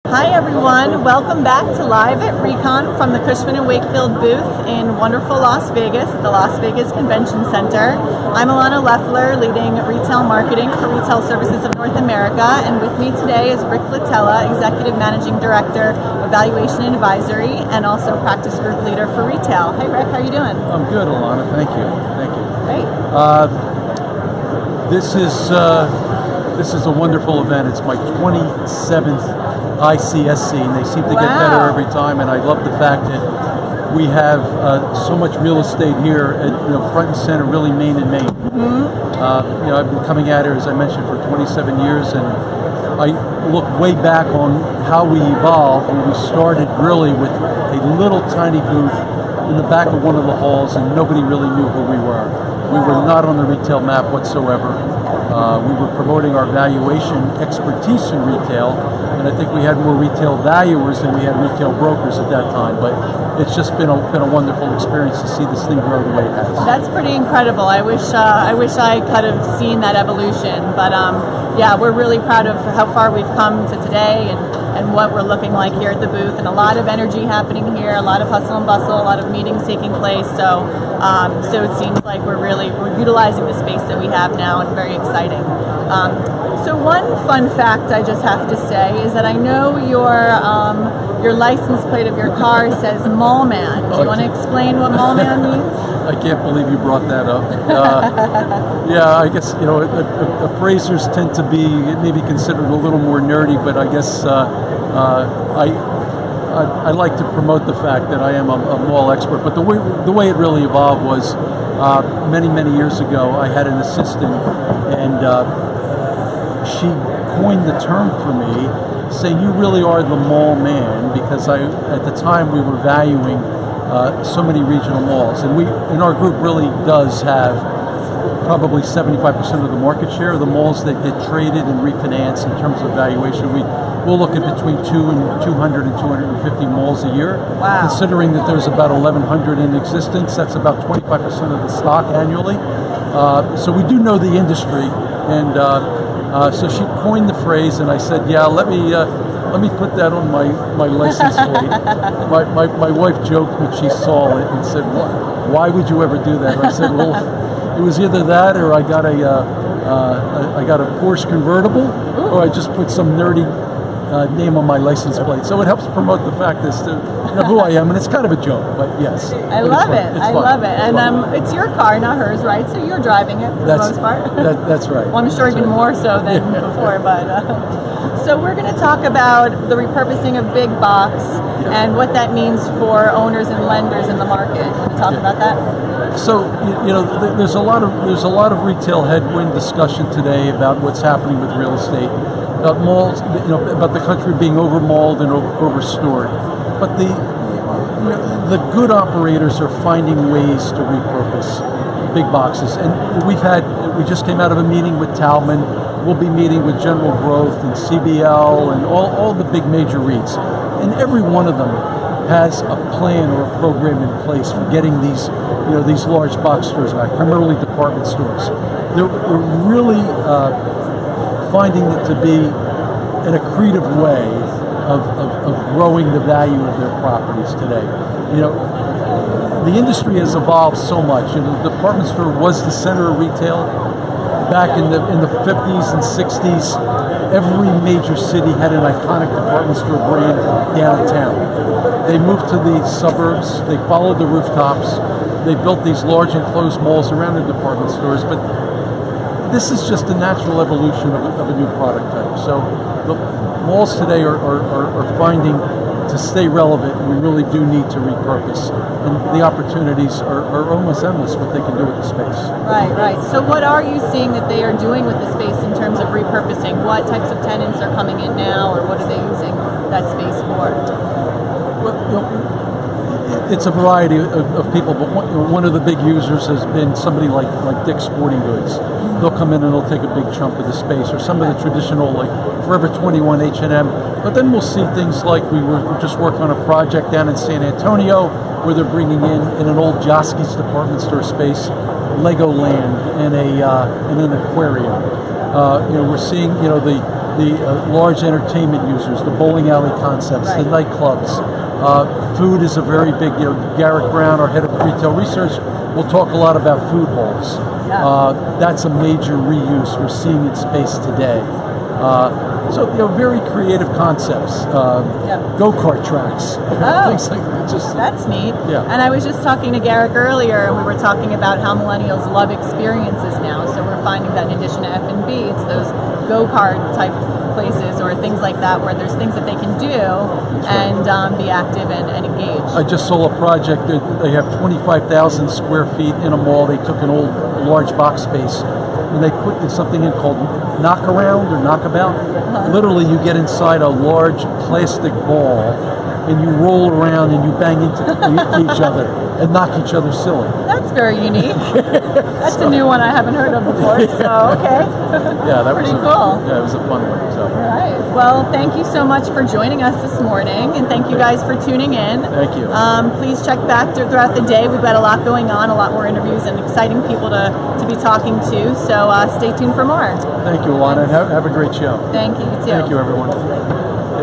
Hi everyone, welcome back to Live at Recon from the Cushman & Wakefield booth in wonderful Las Vegas at the Las Vegas Convention Center. I'm Alana Leffler, leading retail marketing for Retail Services of North America, and with me today is RickLatella, Executive Managing Director, Evaluation and Advisory, and also Practice Group Leader for Retail. Hey Rick, how are you doing? I'm good, Alana, thank you. Great. This is a wonderful event. It's my 27th ICSC, and they seem to get better every time. And I love the fact that we have so much real estate here, at, front and center, really main and main. I've been coming at it, as I mentioned, for 27 years, and I look way back on how we evolved when we started really with a little tiny booth in the back of one of the halls, and nobody really knew who we were. We were not on the retail map whatsoever. We were promoting our valuation expertise in retail, and I think we had more retail valuers than we had retail brokers at that time. But it's just been a wonderful experience to see this thing grow the way it has. That's pretty incredible. I wish I could have seen that evolution. But yeah, we're really proud of how far we've come to today and what we're looking like here at the booth, and a lot of energy happening here, a lot of hustle and bustle, a lot of meetings taking place. So it seems like we're utilizing the space that we have now, and very exciting. So one fun fact I just have to say is that I know your license plate of your car says Mall Man. Do you want to explain what Mall Man means? I can't believe you brought that up. Yeah, I guess appraisers tend to be maybe considered a little more nerdy, but I guess I like to promote the fact that I am a mall expert. But the way it really evolved was many years ago. I had an assistant, and she coined the term for me, saying, "You really are the mall man," because at the time we were valuing so many regional malls, and our group really does have probably 75% of the market share of the malls that get traded and refinanced in terms of valuation. We'll look at between 200 and 250 malls a year. Wow. Considering that there's about 1,100 in existence, that's about 25% of the stock annually. So we do know the industry, and so she coined the phrase, and I said, "Yeah, let me put that on my license plate." My wife joked when she saw it and said, "Why would you ever do that?" And I said, "Well, it was either that, or I got a Porsche convertible, or I just put some nerdy name on my license plate." So it helps promote the fact as to who I am, and it's kind of a joke, but yes. I love it. I love it. And it's your car, not hers, right? So you're driving it for the most part. That's right. Well, I'm sure even more so than before, but so we're going to talk about the repurposing of big box and what that means for owners and lenders in the market. Want to talk about that? So there's a lot of retail headwind discussion today about what's happening with real estate, about malls, about the country being overmalled and overstored. But the good operators are finding ways to repurpose big boxes, and we just came out of a meeting with Talman. We'll be meeting with General Growth and CBL and all the big major REITs, and every one of them has a plan or a program in place for getting these large box stores back, primarily department stores. They're really finding it to be an accretive way of growing the value of their properties today. The industry has evolved so much. The department store was the center of retail back in the 50s and 60s. Every major city had an iconic department store brand downtown. They moved to the suburbs. They followed the rooftops. They built these large enclosed malls around the department stores. But this is just a natural evolution of a new product type. So the malls today are finding to stay relevant, and we really do need to repurpose. And the opportunities are almost endless what they can do with the space. Right. So what are you seeing that they are doing with the space in terms of repurposing? What types of tenants are coming in now, or what are they using that space for? Well, it's a variety of people, but one of the big users has been somebody like Dick's Sporting Goods. They'll come in and they'll take a big chunk of the space, or some of the traditional like Forever 21, H&M. But then we'll see things like we were just working on a project down in San Antonio where they're bringing in an old Josky's department store space, Legoland, and an aquarium. We're seeing the the large entertainment users, the bowling alley concepts, the nightclubs. Food is a very big, Garrett Brown, our head of retail research, will talk a lot about food halls. That's a major reuse we're seeing in space today. So very creative concepts, go-kart tracks, things like that. That's neat. Yeah. And I was just talking to Garrick earlier, and we were talking about how millennials love experiences now. So we're finding that in addition to F&B, it's those go-kart type places or things like that where there's things that they can do and be active and engaged. I just saw a project that they have 25,000 square feet in a mall. They took an old large box space and they put something in called knockaround or knockabout. Literally, you get inside a large plastic ball and you roll around and you bang into each other and knock each other silly. That's very unique. That's a new one I haven't heard of before. So okay. Yeah, that was pretty cool. Yeah, it was a fun one. So. All right. Well, thank you so much for joining us this morning, and thank you guys for tuning in. Thank you. Please check back throughout the day. We've got a lot going on, a lot more interviews, and exciting people to be talking to. So stay tuned for more. Thank you, Alana, and have a great show. Thank you. You too. Thank you, everyone.